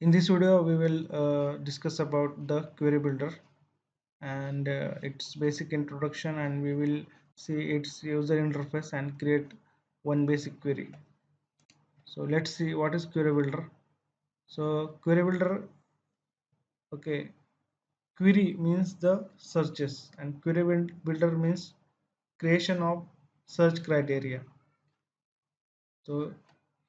In this video, we will discuss about the query builder and its basic introduction, and we will see its user interface and create one basic query. So let's see what is query builder. So query builder, okay, query means the searches, and query builder means creation of search criteria. So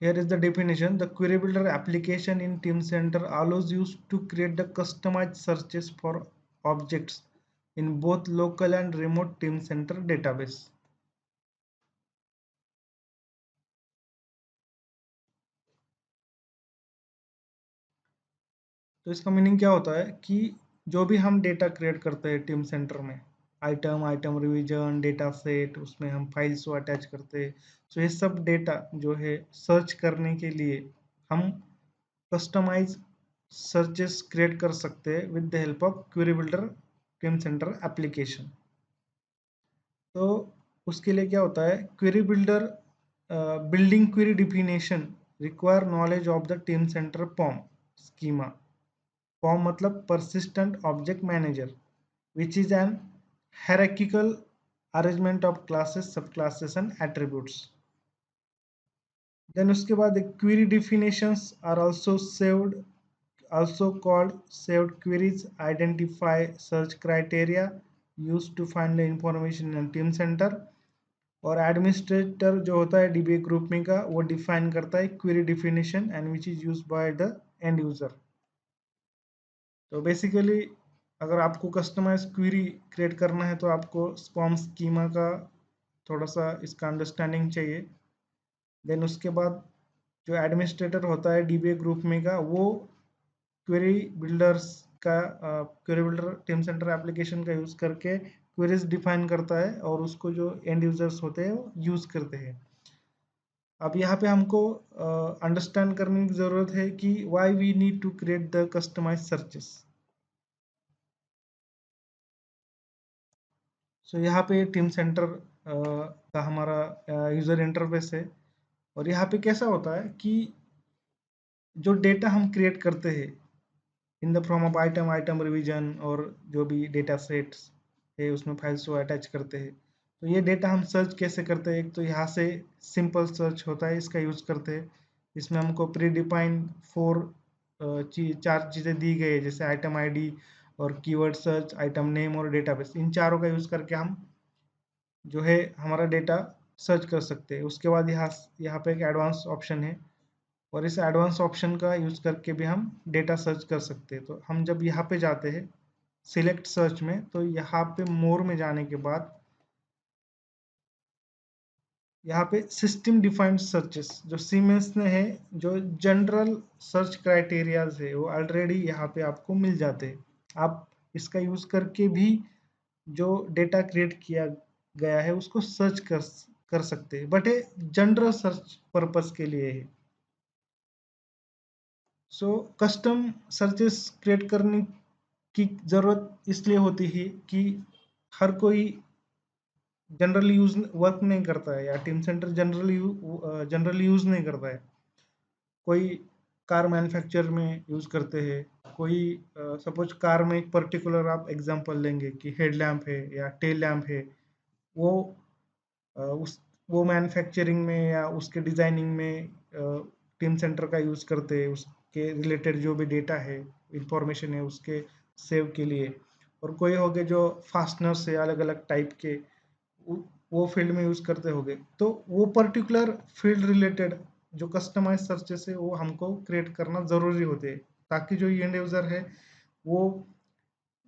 here is the definition. The query builder application in Teamcenter allows you to create the customized searches for objects in both local and remote Teamcenter database. तो इसका meaning क्या होता है कि जो भी हम data create करते हैं टीम सेंटर में, आइटम रिवीजन डेटा सेट, उसमें हम फाइल्स को अटैच करते हैं। तो ये सब डेटा जो है सर्च करने के लिए हम कस्टमाइज सर्चेस क्रिएट कर सकते हैं with the help of query builder Teamcenter application. तो उसके लिए क्या होता है, query builder building query definition require knowledge of the Teamcenter POM schema. POM मतलब persistent object manager, which is an hierarchical arrangement of classes, subclasses and attributes. Then उसके बाद query definitions are also called saved queries, identify search criteria used to find the information in team center। और administrator जो होता है dBA group में का, वो define करता है query definition and which is used by the end user. तो बेसिकली अगर आपको कस्टमाइज क्वेरी क्रिएट करना है तो आपको स्पॉम स्कीमा का थोड़ा सा इसका अंडरस्टैंडिंग चाहिए। देन उसके बाद जो एडमिनिस्ट्रेटर होता है डीबीए ग्रुप में का, वो क्वेरी बिल्डर्स का query builder Teamcenter application का यूज़ करके क्वेरीज डिफाइन करता है और उसको जो एंड यूजर्स होते हैं वो यूज़ करते हैं। अब यहाँ पे हमको अंडरस्टैंड करने की ज़रूरत है कि why we need to create the customize searches. So यहाँ पे टीम सेंटर का हमारा यूज़र इंटरफेस है। और यहाँ पे कैसा होता है कि जो डेटा हम क्रिएट करते हैं in the form of item revision, और जो भी डेटा सेट्स है उसमें फाइल्स को अटैच करते हैं। तो ये डेटा हम सर्च कैसे करते हैं, एक तो यहाँ से सिंपल सर्च होता है, इसका यूज़ करते हैं। इसमें हमको प्री डिफाइंड चार चीज़ें दी गई है, जैसे आइटम आईडी और कीवर्ड सर्च, आइटम नेम और डेटाबेस। इन चारों का यूज़ करके हम जो है हमारा डेटा सर्च कर सकते हैं। उसके बाद यहाँ पे एक एडवांस ऑप्शन है, और इस एडवांस ऑप्शन का यूज़ करके भी हम डेटा सर्च कर सकते हैं। तो हम जब यहाँ पे जाते हैं सिलेक्ट सर्च में, तो यहाँ पे मोर में जाने के बाद यहाँ पे सिस्टम डिफाइंड सर्चेस जो सीमेंस ने है, जो जनरल सर्च क्राइटेरियाज है वो ऑलरेडी यहाँ पे आपको मिल जाते हैं। आप इसका यूज़ करके भी जो डेटा क्रिएट किया गया है उसको सर्च कर सकते हैं, बट ये जनरल सर्च पर्पस के लिए है। सो कस्टम सर्चेस क्रिएट करने की ज़रूरत इसलिए होती है कि हर कोई जनरली यूज वर्क नहीं करता है, या टीम सेंटर जनरली यूज नहीं करता है। कोई कार मैन्युफैक्चर में यूज करते हैं, कोई सपोज कार में एक पर्टिकुलर आप एग्जांपल लेंगे कि हेड लैम्प है या टेल लैम्प है, वो उस वो मैन्युफैक्चरिंग में या उसके डिज़ाइनिंग में टीम सेंटर का यूज़ करते हैं, उसके रिलेटेड जो भी डेटा है, इंफॉर्मेशन है, उसके सेव के लिए। और कोई हो गए जो फास्टनर से अलग अलग टाइप के वो फील्ड में यूज़ करते होंगे। तो वो पर्टिकुलर फील्ड रिलेटेड जो कस्टमाइज सर्चेस है वो हमको क्रिएट करना ज़रूरी होते हैं, ताकि जो एंड यूज़र है वो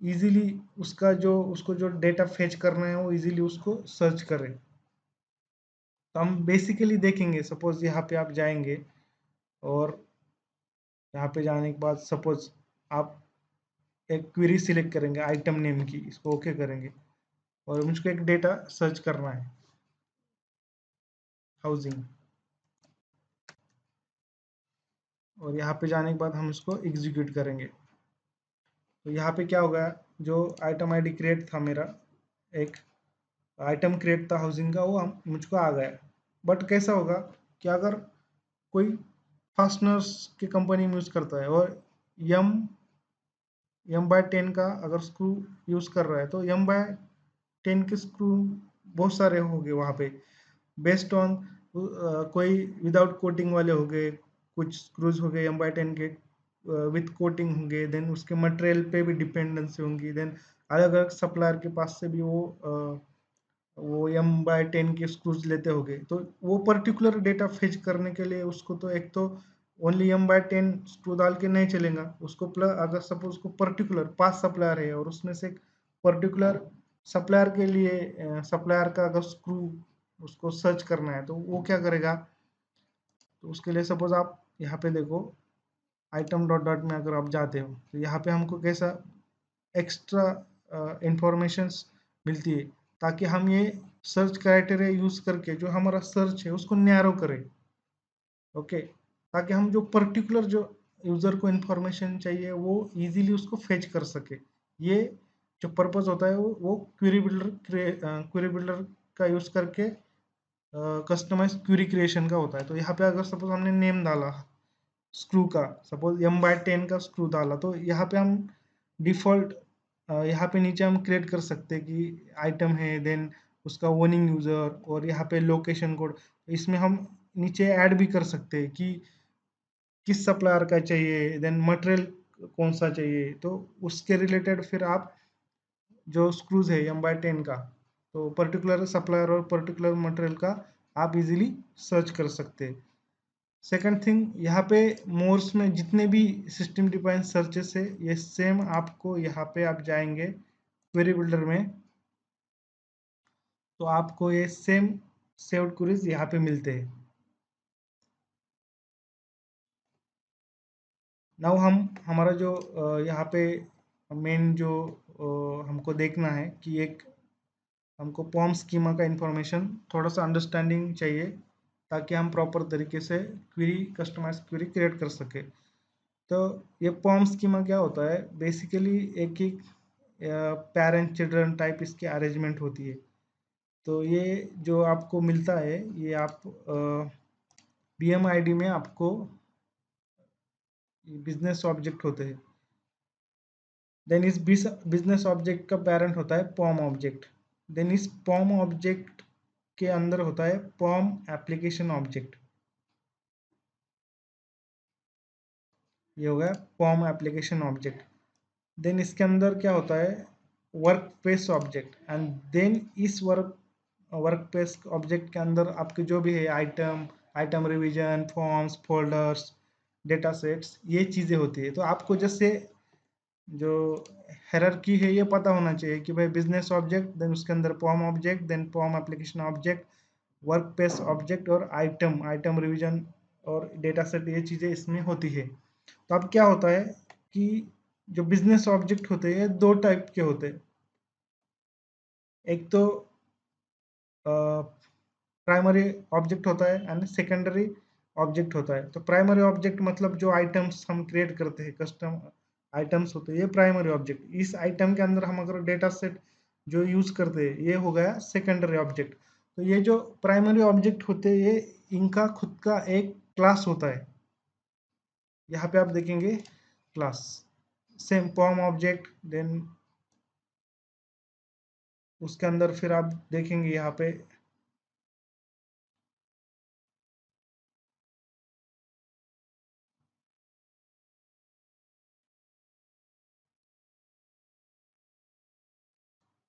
इजीली उसको जो डेटा फेच करना है वो इजीली उसको सर्च करे। तो हम बेसिकली देखेंगे, सपोज यहाँ पे आप जाएंगे और यहाँ पे जाने के बाद सपोज आप एक क्वेरी सिलेक्ट करेंगे आइटम नेम की, इसको ओके करेंगे और मुझको एक डेटा सर्च करना है हाउसिंग। और यहाँ पे जाने के बाद हम इसको एग्जीक्यूट करेंगे। तो यहाँ पे क्या होगा, जो आइटम आईडी क्रिएट था मेरा, एक आइटम क्रिएट था हाउसिंग का, वो मुझको आ गया। बट कैसा होगा कि अगर कोई फास्टनर्स की कंपनी में यूज़ करता है और एम एम बाय 10 का अगर स्क्रू यूज कर रहा है तो एम बाय 10 के स्क्रू बहुत सारे होंगे वहाँ पे, बेस्ड ऑन कोई विदाउट कोटिंग वाले हो गए, कुछ स्क्रूज हो गए एम बाय 10 के विथ कोटिंग होंगे, देन उसके मटेरियल पे भी डिपेंडेंसी होंगी, देन अलग अलग सप्लायर के पास से भी वो एम बाय 10 के स्क्रूज लेते होंगे, तो वो पर्टिकुलर डेटा फेच करने के लिए उसको तो एक तो ओनली एम बाय 10 स्क्रू डाल के नहीं चलेगा उसको, प्लस अगर सपोज को पर्टिकुलर 5 सप्लायर है और उसमें से पर्टिकुलर सप्लायर के लिए सप्लायर का अगर स्क्रू उसको सर्च करना है तो वो क्या करेगा, तो उसके लिए सपोज आप यहाँ पे देखो आइटम डॉट डॉट में अगर आप जाते हो तो यहाँ पे हमको कैसा एक्स्ट्रा इंफॉर्मेशंस मिलती है, ताकि हम ये सर्च क्राइटेरिया यूज करके जो हमारा सर्च है उसको नैरो करें। ओके, ताकि हम जो पर्टिकुलर जो यूजर को इंफॉर्मेशन चाहिए वो इजीली उसको फेच कर सके। ये जो पर्पस होता है वो क्वेरी बिल्डर का यूज करके कस्टमाइज क्वेरी क्रिएशन का होता है। तो यहाँ पे अगर सपोज हमने नेम डाला स्क्रू का, सपोज एम बाय 10 का स्क्रू डाला, तो यहाँ पे हम डिफॉल्ट यहाँ पे नीचे हम क्रिएट कर सकते हैं कि आइटम है, देन उसका ओनिंग यूजर और यहाँ पे लोकेशन कोड, इसमें हम नीचे ऐड भी कर सकते हैं कि किस सप्लायर का चाहिए, देन मटेरियल कौन सा चाहिए, तो उसके रिलेटेड फिर आप जो स्क्रूज है एम बाय 10 का, तो पर्टिकुलर सप्लायर और पर्टिकुलर मटेरियल का आप इजीली सर्च कर सकते हैं। सेकंड थिंग, यहाँ पे मोर्स में जितने भी सिस्टम डिफाइंड सर्चेस है ये सेम आपको यहाँ पे आप जाएंगे क्वेरी बिल्डर में, तो आपको ये सेम सेव्ड क्वेरीज यहाँ पे मिलते हैं। नाउ हम हमारा जो यहाँ पे मेन जो हमको देखना है कि एक हमको पॉम स्कीमा का इंफॉर्मेशन थोड़ा सा अंडरस्टैंडिंग चाहिए, ताकि हम प्रॉपर तरीके से क्वेरी कस्टमाइज क्वेरी क्रिएट कर सके। तो ये पॉम स्कीमा क्या होता है, बेसिकली एक ही पेरेंट चिल्ड्रन टाइप इसकी अरेंजमेंट होती है। तो ये जो आपको मिलता है ये आप BMID में आपको बिजनेस ऑब्जेक्ट होते हैं, देन इस बिजनेस ऑब्जेक्ट का पेरेंट होता है पॉम ऑब्जेक्ट, देन इस पॉम ऑब्जेक्ट के अंदर होता है पॉम एप्लीकेशन ऑब्जेक्ट। ये हो गया पॉम एप्लीकेशन ऑब्जेक्ट। देन इसके अंदर क्या होता है workspace object, and then इस वर्क पेस ऑब्जेक्ट के अंदर आपके जो भी है item revision, forms, folders, data sets, ये चीज़ें होती है। तो आपको जैसे जो हायरार्की है ये पता होना चाहिए कि भाई बिजनेस ऑब्जेक्ट, देन उसके अंदर POM object, then POM application object, workspace object और आइटम रिवीजन और डेटा सेट, ये चीज़ें इसमें होती है। तो अब क्या होता है कि जो बिजनेस ऑब्जेक्ट होते हैं दो टाइप के होते हैं, एक तो प्राइमरी ऑब्जेक्ट होता है एंड सेकेंडरी ऑब्जेक्ट होता है। तो प्राइमरी ऑब्जेक्ट मतलब जो आइटम्स हम क्रिएट करते हैं, कस्टम आइटम्स होते हैं, ये प्राइमरी ऑब्जेक्ट। इस आइटम के अंदर हम अगर डेटा सेट जो यूज करते हैं ये हो गया सेकेंडरी ऑब्जेक्ट। तो ये जो प्राइमरी ऑब्जेक्ट होते हैं ये इनका खुद का एक क्लास होता है। यहाँ पे आप देखेंगे class same POM object, then उसके अंदर फिर आप देखेंगे यहाँ पे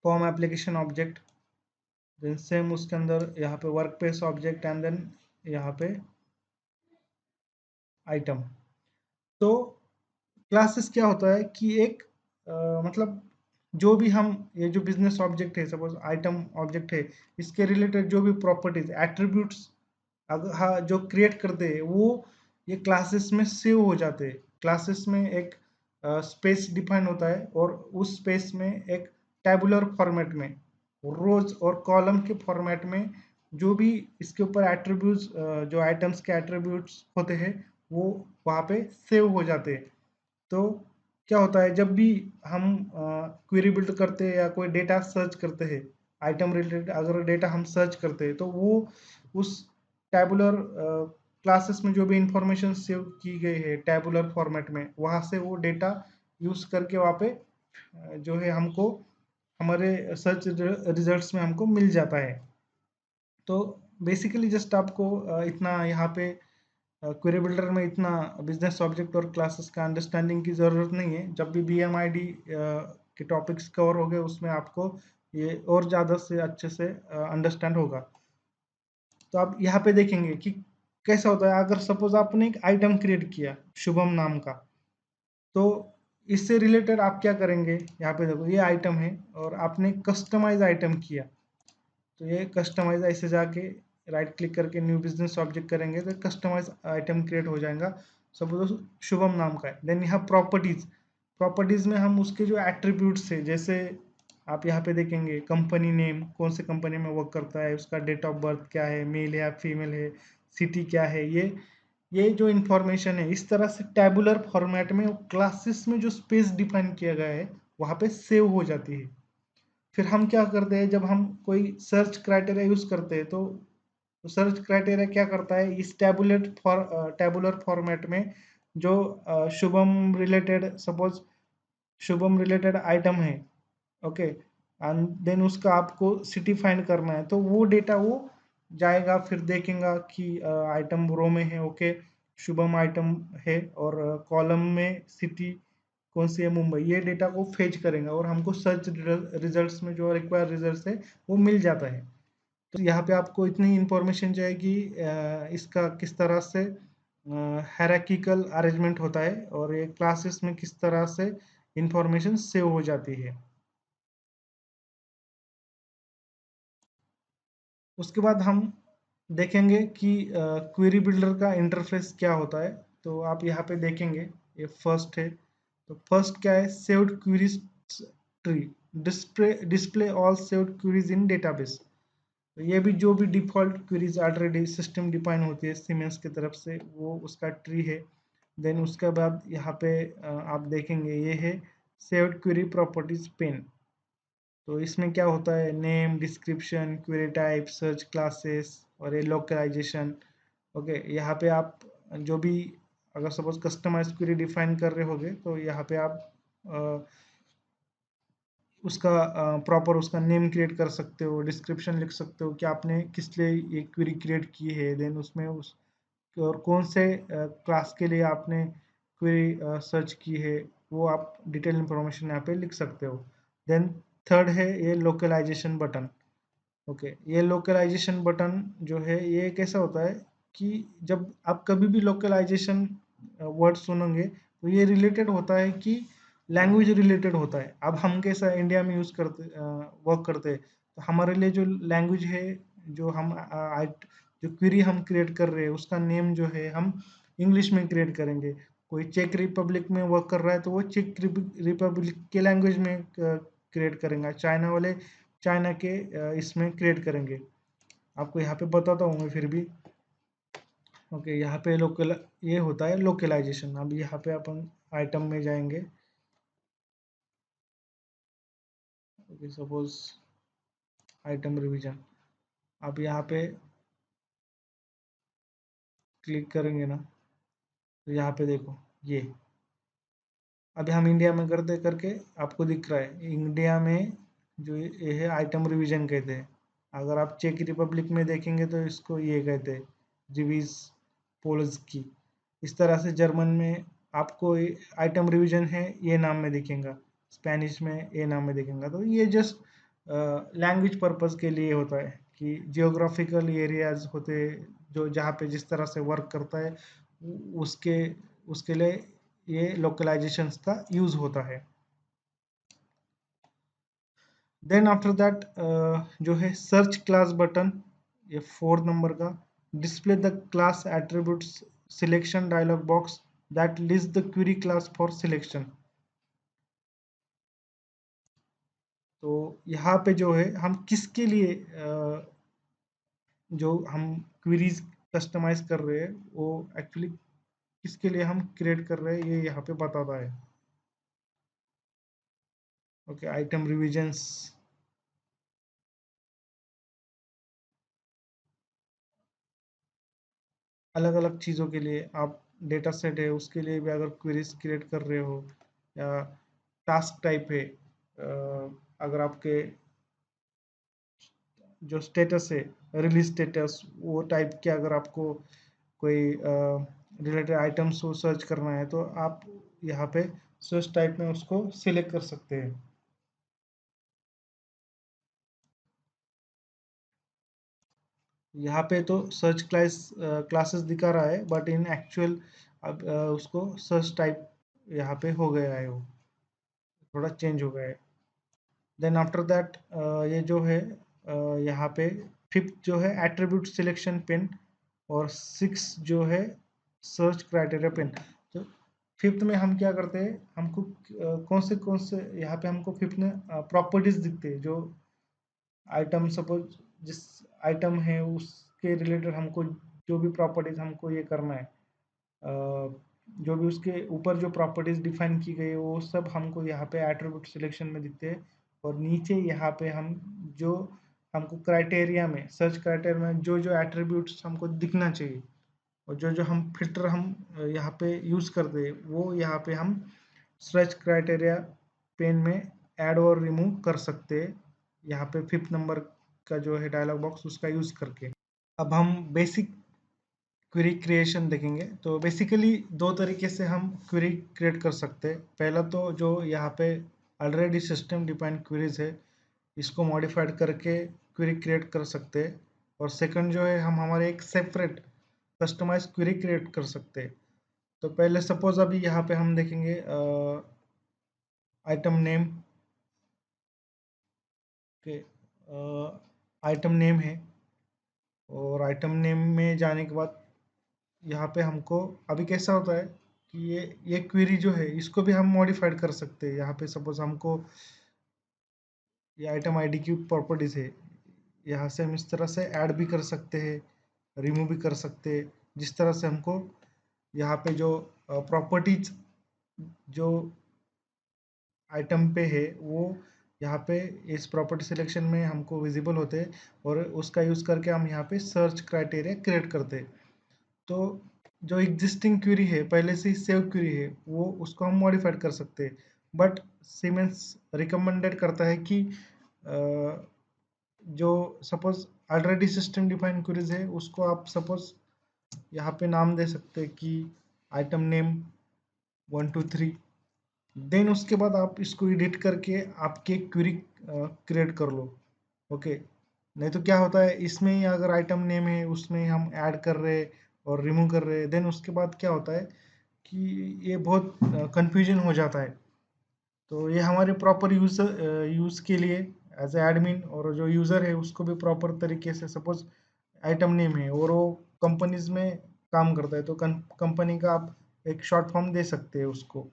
form application object, then same उसके अंदर यहाँ पे workspace object, and then यहाँ पे आइटम। तो क्लासेस क्या होता है कि एक मतलब जो भी हम ये जो बिजनेस ऑब्जेक्ट है, सपोज आइटम ऑब्जेक्ट है, इसके रिलेटेड जो भी प्रॉपर्टीज एट्रीब्यूट्स अगर हाँ जो क्रिएट करते हैं वो ये क्लासेस में सेव हो जाते हैं। क्लासेस में एक स्पेस डिफाइन होता है और उस स्पेस में एक टैबुलर फॉर्मेट में रोज और कॉलम के फॉर्मेट में जो भी इसके ऊपर एट्रीब्यूट्स जो आइटम्स के एट्रीब्यूट्स होते हैं वो वहाँ पे सेव हो जाते हैं। तो क्या होता है जब भी हम क्वेरी बिल्ड करते हैं या कोई डेटा सर्च करते हैं, आइटम रिलेटेड अगर डेटा हम सर्च करते हैं तो वो उस टैबुलर क्लासेस में जो भी इंफॉर्मेशन सेव की गई है टैबुलर फॉर्मेट में, वहां से वो डेटा यूज करके वहाँ पे जो है हमको हमारे सर्च रिजल्ट्स में हमको मिल जाता है। तो बेसिकली जस्ट आपको इतना यहाँ पे क्वेरी बिल्डर में इतना बिजनेस ऑब्जेक्ट और क्लासेस का अंडरस्टैंडिंग की ज़रूरत नहीं है। जब भी BMID के टॉपिक्स कवर हो गए उसमें आपको ये और ज़्यादा से अच्छे से अंडरस्टैंड होगा। तो आप यहाँ पे देखेंगे कि कैसा होता है अगर सपोज आपने एक आइटम क्रिएट किया शुभम नाम का, तो इससे रिलेटेड आप क्या करेंगे, यहाँ पे देखो ये आइटम है और आपने कस्टमाइज आइटम किया, तो ये कस्टमाइज ऐसे जाके राइट क्लिक करके न्यू बिजनेस ऑब्जेक्ट करेंगे तो कस्टमाइज आइटम क्रिएट हो जाएगा। सपोज शुभम नाम का है। देन यहाँ प्रॉपर्टीज, प्रॉपर्टीज में हम उसके जो एट्रीब्यूट्स है, जैसे आप यहाँ पे देखेंगे कंपनी नेम, कौन से कंपनी में वर्क करता है, उसका डेट ऑफ बर्थ क्या है, मेल है या फीमेल है, सिटी क्या है, ये जो इंफॉर्मेशन है इस तरह से टैबुलर फॉर्मेट में क्लासेस में जो स्पेस डिफाइन किया गया है वहां पे सेव हो जाती है। फिर हम क्या करते हैं, जब हम कोई सर्च क्राइटेरिया यूज करते हैं तो सर्च क्राइटेरिया क्या करता है, इस टैबुलर फॉर्मेट में जो Shubham related, suppose Shubham related item है, ओके, एंड देन उसका आपको सिटी फाइंड करना है तो वो डेटा वो जाएगा, फिर देखेगा कि आइटम रो में है, ओके, शुभम आइटम है और कॉलम में सिटी कौन सी है, मुंबई, ये डेटा को फेच करेंगे और हमको सर्च रिजल्ट्स में जो रिक्वायर्ड रिजल्ट्स है वो मिल जाता है। तो यहाँ पे आपको इतनी इंफॉर्मेशन चाहिए इसका किस तरह से हायरार्किकल अरेंजमेंट होता है और ये क्लासेस में किस तरह से इंफॉर्मेशन सेव हो जाती है। उसके बाद हम देखेंगे कि क्वेरी बिल्डर का इंटरफेस क्या होता है। तो आप यहाँ पे देखेंगे ये फर्स्ट है। तो फर्स्ट क्या है, saved queries tree, display all saved queries इन डेटाबेस। तो ये भी जो भी default queries already system define होती है सीमेंस की तरफ से, वो उसका ट्री है। देन उसके बाद यहाँ पे आप देखेंगे ये है सेव्ड क्वेरी प्रॉपर्टीज पेन। तो इसमें क्या होता है, name, description, query type, search classes और ये लोकलाइजेशन। ओके, यहाँ पे आप जो भी अगर सपोज कस्टमाइज क्वेरी डिफाइन कर रहे होगे तो यहाँ पे आप उसका प्रॉपर उसका नेम क्रिएट कर सकते हो, डिस्क्रिप्शन लिख सकते हो कि आपने किस लिए ये क्वेरी क्रिएट की है, देन उसमें उस और कौन से क्लास के लिए आपने क्वेरी सर्च की है, वो आप डिटेल इंफॉर्मेशन यहाँ पे लिख सकते हो। देन थर्ड है ये लोकलाइजेशन बटन। ओके, ये लोकलाइजेशन बटन जो है ये कैसा होता है कि जब आप कभी भी लोकलाइजेशन वर्ड सुनेंगे तो ये रिलेटेड होता है कि लैंग्वेज रिलेटेड होता है। अब हम कैसा इंडिया में यूज करते वर्क करते हैं, तो हमारे लिए जो लैंग्वेज है, जो हम जो क्वेरी हम क्रिएट कर रहे हैं उसका नेम जो है हम इंग्लिश में क्रिएट करेंगे। कोई चेक रिपब्लिक में वर्क कर रहा है तो वो चेक रिपब्लिक के लैंग्वेज में क्रिएट करेंगे, चाइना वाले चाइना के इसमें क्रिएट करेंगे। आपको यहाँ पे बताता हूँ मैं फिर भी। ओके, यहाँ पे लोकल ये होता है लोकलाइजेशन। अब यहाँ पे अपन आइटम में जाएंगे। ओके, सपोज आइटम रिवीजन, अब यहाँ पे क्लिक करेंगे ना तो यहाँ पे देखो ये अभी हम इंडिया में करते करके आपको दिख रहा है इंडिया में जो ये है आइटम रिवीजन कहते हैं। अगर आप चेक रिपब्लिक में देखेंगे तो इसको ये कहते हैं रिवीज पोल्स की। इस तरह से जर्मन में आपको आइटम रिवीजन है ये नाम में दिखेगा, स्पेनिश में ये नाम में दिखेगा। तो ये जस्ट लैंग्वेज पर्पस के लिए होता है कि जियोग्राफिकल एरियाज होते हैं जो जहाँ पे जिस तरह से वर्क करता है उसके उसके लिए ये लोकलाइजेशंस का यूज होता है। देन आफ्टर दैट जो है सर्च क्लास बटन, ये फोर्थ नंबर का, display the class attributes selection dialog box that list the query class for selection. तो यहाँ पे जो है हम किसके लिए जो हम क्वेरीज कस्टमाइज कर रहे हैं वो एक्चुअली किसके लिए हम क्रिएट कर रहे हैं ये यहाँ पे बताता है। Okay, item revisions. अलग अलग चीज़ों के लिए आप डेटा सेट है उसके लिए भी अगर क्वेरीज क्रिएट कर रहे हो, या टास्क टाइप है, अगर आपके जो स्टेटस है रिलीज स्टेटस वो टाइप के अगर आपको कोई रिलेटेड आइटम्स को सर्च करना है तो आप यहाँ पे सर्च टाइप में उसको सिलेक्ट कर सकते हैं। यहाँ पे तो सर्च क्लासेस दिखा रहा है, बट इन एक्चुअल अब उसको सर्च टाइप यहाँ पे हो गया है, वो थोड़ा चेंज हो गया है। देन आफ्टर दैट ये जो है यहाँ पे फिफ्थ जो है एट्रीब्यूट सिलेक्शन पिन, और सिक्स जो है सर्च क्राइटेरिया पिन। तो फिफ्थ में हम क्या करते हैं, हमको कौन से यहाँ पे हमको फिफ्थ में प्रॉपर्टीज दिखते हैं, जो आइटम सपोज जिस आइटम है उसके रिलेटेड हमको जो भी प्रॉपर्टीज हमको ये करना है, जो भी उसके ऊपर जो प्रॉपर्टीज डिफाइन की गई है वो सब हमको यहाँ पे एट्रीब्यूट सिलेक्शन में दिखते हैं। और नीचे यहाँ पे हम जो हमको क्राइटेरिया में सर्च क्राइटेरिया में जो जो एट्रीब्यूट्स हमको दिखना चाहिए, और जो जो हम फिल्टर हम यहाँ पे यूज करते हैं वो यहाँ पे हम सर्च क्राइटेरिया पेन में ऐड और रिमूव कर सकते हैं, यहाँ पे फिफ्थ नंबर का जो है डायलॉग बॉक्स उसका यूज करके। अब हम बेसिक क्वेरी क्रिएशन देखेंगे। तो बेसिकली दो तरीके से हम क्वेरी क्रिएट कर सकते हैं। पहला तो जो यहाँ पे ऑलरेडी सिस्टम डिफाइंड क्वेरीज है इसको मॉडिफाइड करके क्वेरी क्रिएट कर सकते हैं, और सेकंड जो है हम हमारे एक सेपरेट कस्टमाइज क्वेरी क्रिएट कर सकते हैं। तो पहले सपोज अभी यहाँ पे हम देखेंगे आइटम नेम के, आइटम नेम है, और आइटम नेम में जाने के बाद यहाँ पे हमको अभी कैसा होता है कि ये क्वेरी जो है इसको भी हम मॉडिफाइड कर सकते हैं। यहाँ पे सपोज हमको ये आइटम आईडी की प्रॉपर्टीज है, यहाँ से हम इस तरह से ऐड भी कर सकते हैं, रिमूव भी कर सकते हैं, जिस तरह से हमको यहाँ पे जो प्रॉपर्टीज जो आइटम पे है वो यहाँ पे इस प्रॉपर्टी सिलेक्शन में हमको विजिबल होते हैं, और उसका यूज करके हम यहाँ पे सर्च क्राइटेरिया क्रिएट करते हैं। तो जो एग्जिस्टिंग क्वेरी है पहले से ही सेव क्वेरी है वो उसको हम मॉडिफाइड कर सकते हैं, बट सीमेंस रिकमेंडेड करता है कि जो suppose already system defined queries है उसको आप सपोज यहाँ पे नाम दे सकते हैं कि आइटम नेम 1 2 3, देन उसके बाद आप इसको एडिट करके आपके क्वेरी क्रिएट कर लो। ओके, नहीं तो क्या होता है इसमें ही अगर आइटम नेम है उसमें हम ऐड कर रहे हैं और रिमूव कर रहे हैं, देन उसके बाद क्या होता है कि ये बहुत कंफ्यूजन हो जाता है। तो ये हमारे प्रॉपर यूज के लिए एज ए एडमिन, और जो यूज़र है उसको भी प्रॉपर तरीके से सपोज आइटम नेम है और वो कंपनीज में काम करता है तो कंपनी का आप एक शॉर्ट फॉर्म दे सकते हैं उसको,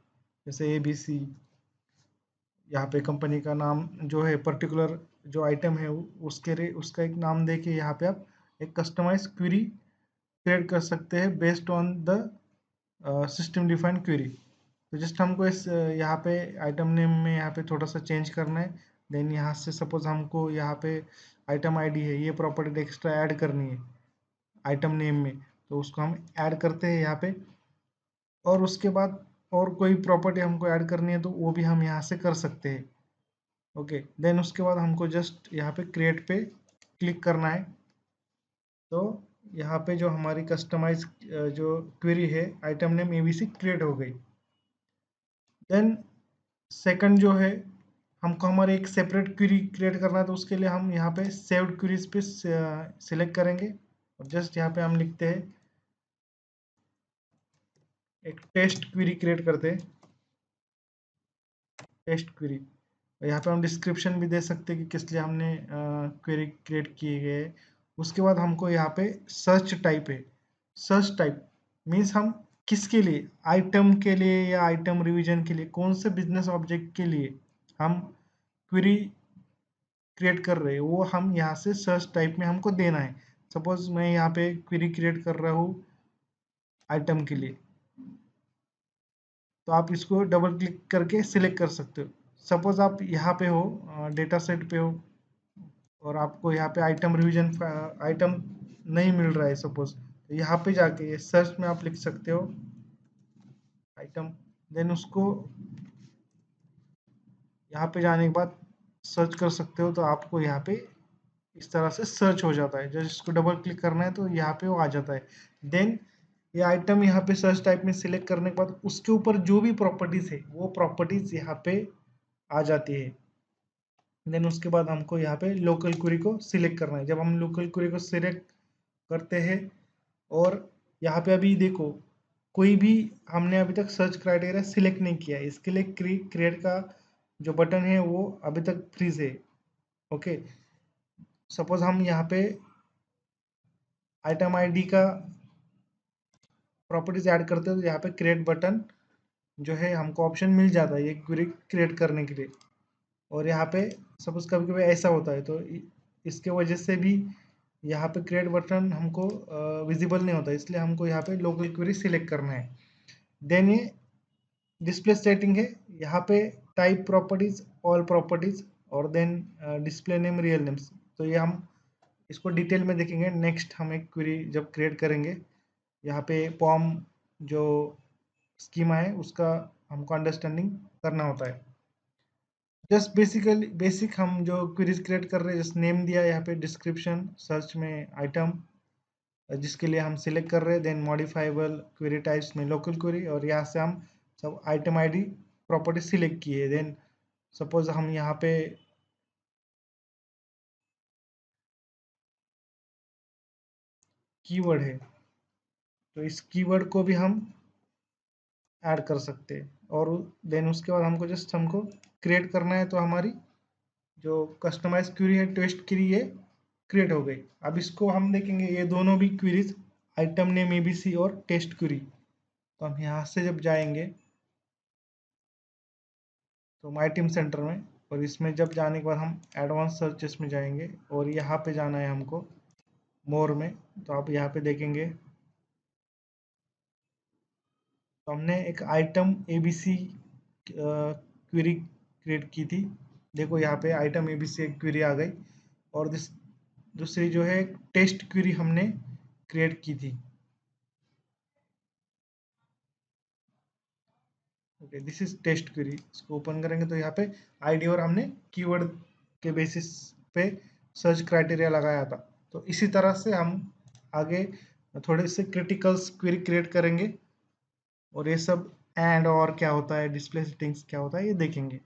जैसे ABC। यहाँ पे कंपनी का नाम जो है पर्टिकुलर जो आइटम है उसका एक नाम दे के यहाँ पे आप एक कस्टमाइज क्वेरी क्रिएट कर सकते हैं based on the system defined query. तो जस्ट हमको इस यहाँ पे आइटम नेम में यहाँ पे थोड़ा सा चेंज करना है। देन यहाँ से सपोज हमको यहाँ पे आइटम आईडी है ये प्रॉपर्टी एक्स्ट्रा ऐड करनी है आइटम नेम में, तो उसको हम ऐड करते हैं यहाँ पे, और उसके बाद और कोई प्रॉपर्टी हमको ऐड करनी है तो वो भी हम यहाँ से कर सकते हैं। ओके, देन उसके बाद हमको जस्ट यहाँ पे क्रिएट पे क्लिक करना है। तो यहाँ पे जो हमारी कस्टमाइज जो क्वेरी है आइटम नेम ABC क्रिएट हो गई। देन सेकंड जो है हमको हमारे एक सेपरेट क्वेरी क्रिएट करना है, तो उसके लिए हम यहाँ पे सेव्ड क्वेरीज पे सिलेक्ट करेंगे, और जस्ट यहाँ पे हम लिखते हैं एक टेस्ट क्वेरी क्रिएट करते हैं, टेस्ट क्वेरी। यहाँ पे हम डिस्क्रिप्शन भी दे सकते हैं कि किस लिए हमने क्वेरी क्रिएट किए गए। उसके बाद हमको यहाँ पे सर्च टाइप है, सर्च टाइप मीन्स हम किसके लिए, आइटम के लिए या आइटम रिवीजन के लिए, कौन से बिजनेस ऑब्जेक्ट के लिए हम क्वेरी क्रिएट कर रहे हैं वो हम यहाँ से सर्च टाइप में हमको देना है। सपोज मैं यहाँ पे क्वेरी क्रिएट कर रहा हूँ आइटम के लिए, तो आप इसको डबल क्लिक करके सिलेक्ट कर सकते हो। सपोज आप यहाँ पे हो डेटा सेट पे हो और आपको यहाँ पे आइटम रिवीजन आइटम नहीं मिल रहा है सपोज, यहाँ पे जाके ये सर्च में आप लिख सकते हो आइटम, देन उसको यहाँ पे जाने के बाद सर्च कर सकते हो, तो आपको यहाँ पे इस तरह से सर्च हो जाता है। जब इसको डबल क्लिक करना है तो यहाँ पे वो आ जाता है। देन ये आइटम यहाँ पे सर्च टाइप में सिलेक्ट करने के बाद उसके ऊपर जो भी प्रॉपर्टीज है वो प्रॉपर्टीज यहाँ पे आ जाती है। देन उसके बाद हमको यहाँ पे लोकल क्वेरी को सिलेक्ट करना है। जब हम लोकल क्वेरी को सिलेक्ट करते हैं और यहाँ पे अभी देखो कोई भी हमने अभी तक सर्च क्राइटेरिया सिलेक्ट नहीं किया है, इसके लिए क्रिएट का जो बटन है वो अभी तक फ्रीज है। ओके, सपोज हम यहाँ पे आइटम आईडी का प्रॉपर्टीज ऐड करते हो तो यहाँ पे क्रिएट बटन जो है हमको ऑप्शन मिल जाता है ये क्वेरी क्रिएट करने के लिए। और यहाँ पे सपोज कभी कभी ऐसा होता है तो इसके वजह से भी यहाँ पे क्रिएट बटन हमको विजिबल नहीं होता, इसलिए हमको यहाँ पे लोकल क्वेरी सिलेक्ट करना है। देन ये डिस्प्ले सेटिंग है, यहाँ पे टाइप प्रॉपर्टीज, ऑल प्रॉपर्टीज और then display name, real names. तो ये हम इसको डिटेल में देखेंगे नेक्स्ट हम एक क्वेरी जब क्रिएट करेंगे। यहाँ पे फॉर्म जो स्कीमा है उसका हमको अंडरस्टैंडिंग करना होता है। जस्ट बेसिकली बेसिक हम जो क्वेरीज क्रिएट कर रहे हैं, जस्ट नेम दिया, यहाँ पे डिस्क्रिप्शन, सर्च में आइटम जिसके लिए हम सिलेक्ट कर रहे हैं, देन मॉडिफाइबल क्वेरी टाइप्स में लोकल क्वेरी, और यहाँ से हम सब आइटम आईडी प्रॉपर्टी सिलेक्ट किए। देन सपोज हम यहाँ पे कीवर्ड है तो इस कीवर्ड को भी हम ऐड कर सकते हैं। और देन उसके बाद हमको क्रिएट करना है, तो हमारी जो कस्टमाइज क्वेरी है, टेस्ट क्वेरी, ये क्रिएट हो गई। अब इसको हम देखेंगे ये दोनों भी क्वेरीज आइटम नेम एबीसी और टेस्ट क्वेरी। तो हम यहाँ से जब जाएंगे तो माई टीम सेंटर में, और इसमें जब जाने के बाद हम एडवांस सर्चेस में जाएंगे और यहाँ पे जाना है हमको मोर में। तो आप यहाँ पे देखेंगे तो हमने एक आइटम एबीसी क्वेरी क्रिएट की थी। देखो यहाँ पे आइटम एबीसी एक क्वेरी आ गई, और दूसरी जो है टेस्ट क्वेरी हमने क्रिएट की थी। Okay, this is test query. इसको ओपन करेंगे तो यहाँ पे आईडी और हमने कीवर्ड के बेसिस पे सर्च क्राइटेरिया लगाया था। तो इसी तरह से हम आगे थोड़े से क्रिटिकल्स क्वेरी क्रिएट करेंगे और ये सब एंड और क्या होता है, डिस्प्ले सेटिंग्स क्या होता है, ये देखेंगे।